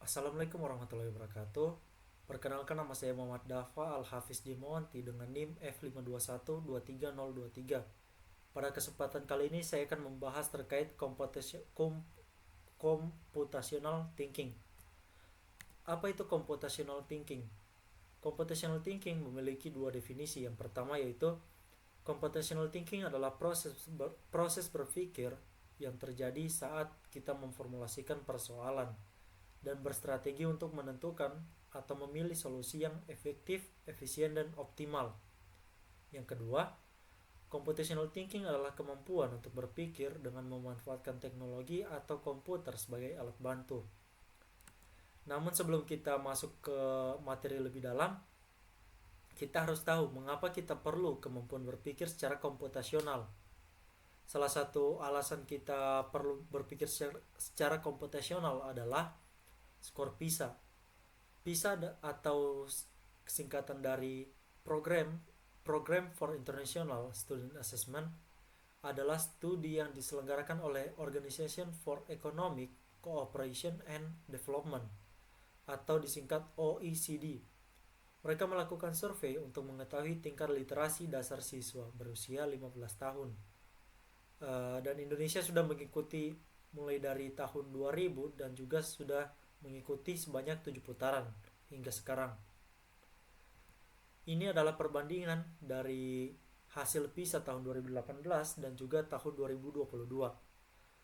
Assalamualaikum warahmatullahi wabarakatuh. Perkenalkan, nama saya Muhammad Dafa Al-Hafiz Dimonti dengan NIM F521-23023. Pada kesempatan kali ini saya akan membahas terkait computational thinking. Apa itu computational thinking? Computational thinking memiliki dua definisi. Yang pertama yaitu computational thinking adalah proses berpikir yang terjadi saat kita memformulasikan persoalan dan berstrategi untuk menentukan atau memilih solusi yang efektif, efisien, dan optimal. Yang kedua, computational thinking adalah kemampuan untuk berpikir dengan memanfaatkan teknologi atau komputer sebagai alat bantu. Namun sebelum kita masuk ke materi lebih dalam, kita harus tahu mengapa kita perlu kemampuan berpikir secara komputasional. Salah satu alasan kita perlu berpikir secara komputasional adalah skor PISA. PISA atau singkatan dari Program for International Student Assessment adalah studi yang diselenggarakan oleh Organization for Economic Cooperation and Development atau disingkat OECD. Mereka melakukan survei untuk mengetahui tingkat literasi dasar siswa berusia 15 tahun. Dan Indonesia sudah mengikuti mulai dari tahun 2000 dan juga sudah mengikuti sebanyak 7 putaran hingga sekarang. Ini adalah perbandingan dari hasil PISA tahun 2018 dan juga tahun 2022,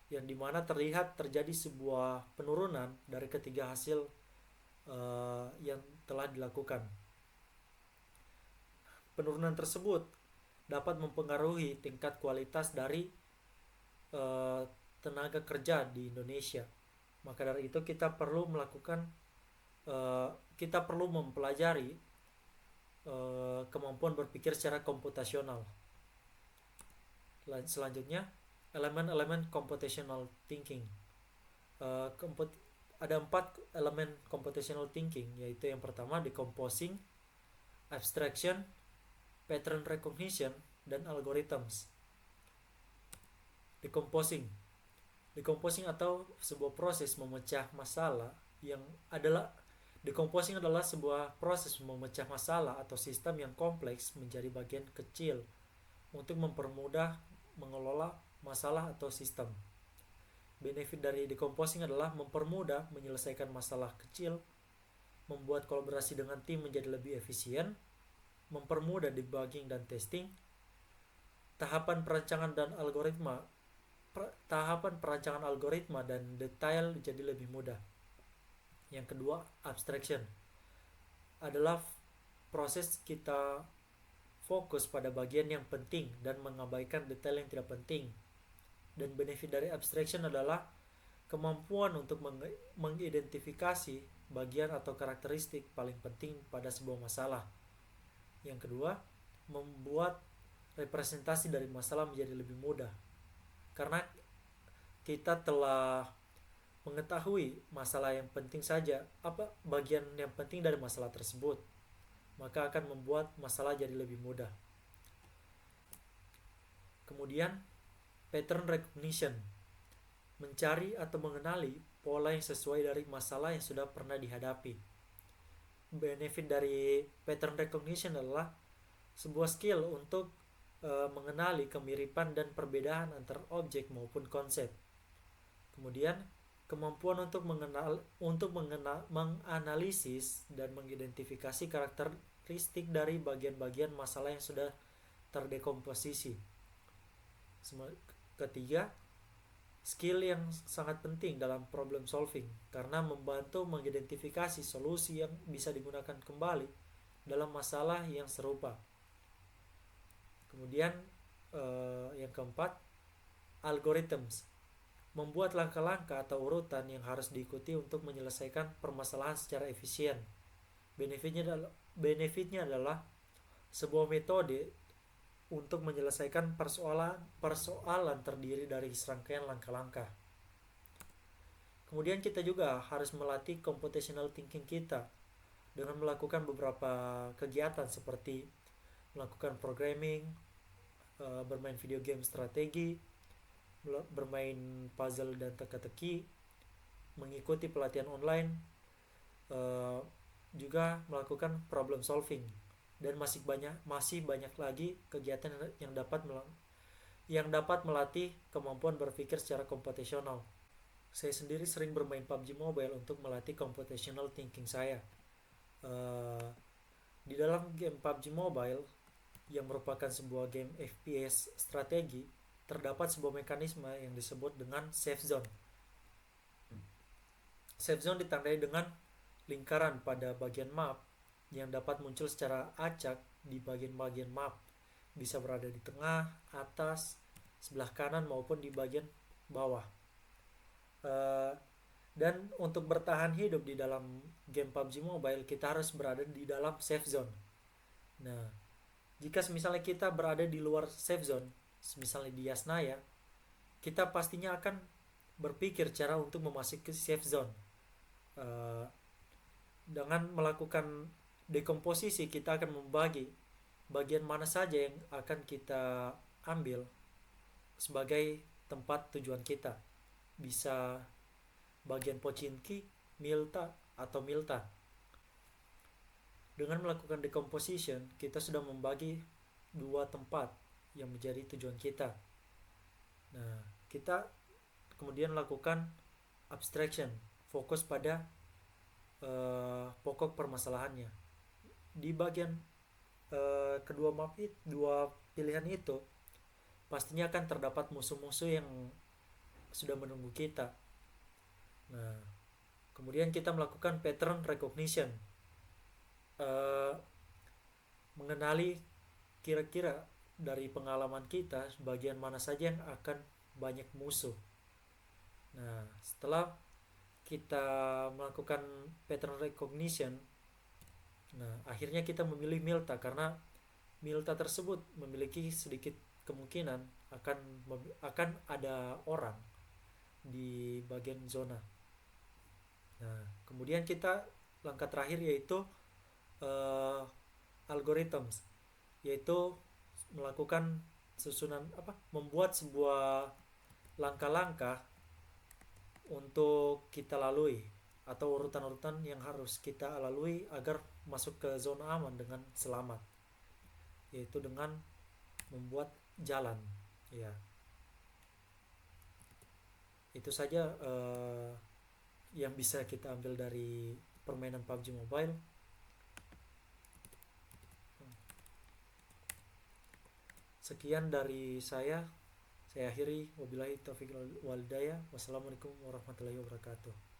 yang dimana terlihat terjadi sebuah penurunan dari ketiga hasil yang telah dilakukan. Penurunan tersebut dapat mempengaruhi tingkat kualitas dari tenaga kerja di Indonesia. Maka dari itu kita perlu mempelajari kemampuan berpikir secara komputasional. Selanjutnya, elemen-elemen computational thinking. Ada 4 elemen computational thinking, yaitu yang pertama decomposing, abstraction, pattern recognition, dan algorithms. Decomposing atau sebuah proses memecah masalah Decomposing adalah sebuah proses memecah masalah atau sistem yang kompleks menjadi bagian kecil untuk mempermudah mengelola masalah atau sistem. Benefit dari decomposing adalah mempermudah menyelesaikan masalah kecil, membuat kolaborasi dengan tim menjadi lebih efisien, mempermudah debugging dan testing, tahapan perancangan algoritma dan detail jadi lebih mudah. Yang kedua, abstraction adalah proses kita fokus pada bagian yang penting dan mengabaikan detail yang tidak penting. Dan benefit dari abstraction adalah kemampuan untuk mengidentifikasi bagian atau karakteristik paling penting pada sebuah masalah. Yang kedua, membuat representasi dari masalah menjadi lebih mudah. Karena kita telah mengetahui masalah yang penting saja, apa bagian yang penting dari masalah tersebut, maka akan membuat masalah jadi lebih mudah. Kemudian, pattern recognition, mencari atau mengenali pola yang sesuai dari masalah yang sudah pernah dihadapi. Benefit dari pattern recognition adalah sebuah skill untuk mengenali kemiripan dan perbedaan antara objek maupun konsep. Kemudian, kemampuan untuk menganalisis dan mengidentifikasi karakteristik dari bagian-bagian masalah yang sudah terdekomposisi. Ketiga, skill yang sangat penting dalam problem solving karena membantu mengidentifikasi solusi yang bisa digunakan kembali dalam masalah yang serupa. Kemudian yang keempat, algorithms, membuat langkah-langkah atau urutan yang harus diikuti untuk menyelesaikan permasalahan secara efisien. Benefitnya adalah sebuah metode untuk menyelesaikan persoalan terdiri dari serangkaian langkah-langkah. Kemudian kita juga harus melatih computational thinking kita dengan melakukan beberapa kegiatan seperti melakukan programming, bermain video game strategi, bermain puzzle dan teka-teki, mengikuti pelatihan online, eh, juga melakukan problem solving, dan masih banyak lagi kegiatan yang dapat melatih kemampuan berpikir secara komputasional. Saya sendiri sering bermain PUBG Mobile untuk melatih computational thinking saya. Eh, di dalam game PUBG Mobile yang merupakan sebuah game FPS strategi, terdapat sebuah mekanisme yang disebut dengan safe zone. Safe zone ditandai dengan lingkaran pada bagian map yang dapat muncul secara acak di bagian-bagian map. Bisa berada di tengah, atas, sebelah kanan maupun di bagian bawah. Eh, dan untuk bertahan hidup di dalam game PUBG Mobile, kita harus berada di dalam safe zone. Nah, jika misalnya kita berada di luar safe zone, misalnya di Yasnaya, kita pastinya akan berpikir cara untuk memasuki safe zone. Eh, dengan melakukan dekomposisi, kita akan membagi bagian mana saja yang akan kita ambil sebagai tempat tujuan kita. Bisa bagian Pochinki, Milta, atau Milta. Dengan melakukan decomposition, kita sudah membagi dua tempat yang menjadi tujuan kita. Nah, kita kemudian lakukan abstraction, fokus pada pokok permasalahannya. Di bagian kedua map itu, dua pilihan itu, pastinya akan terdapat musuh-musuh yang sudah menunggu kita. Nah, kemudian kita melakukan pattern recognition, uh, mengenali kira-kira dari pengalaman kita bagian mana saja yang akan banyak musuh. Nah, setelah kita melakukan pattern recognition, nah akhirnya kita memilih Milta karena Milta tersebut memiliki sedikit kemungkinan akan ada orang di bagian zona. Nah, kemudian kita langkah terakhir yaitu uh, algorithms, yaitu melakukan membuat sebuah langkah-langkah untuk kita lalui, atau urutan-urutan yang harus kita lalui agar masuk ke zona aman dengan selamat, yaitu dengan membuat jalan. Ya, itu saja yang bisa kita ambil dari permainan PUBG Mobile. Sekian dari saya akhiri. Wabillahi taufiq wal hidayah. Wassalamualaikum warahmatullahi wabarakatuh.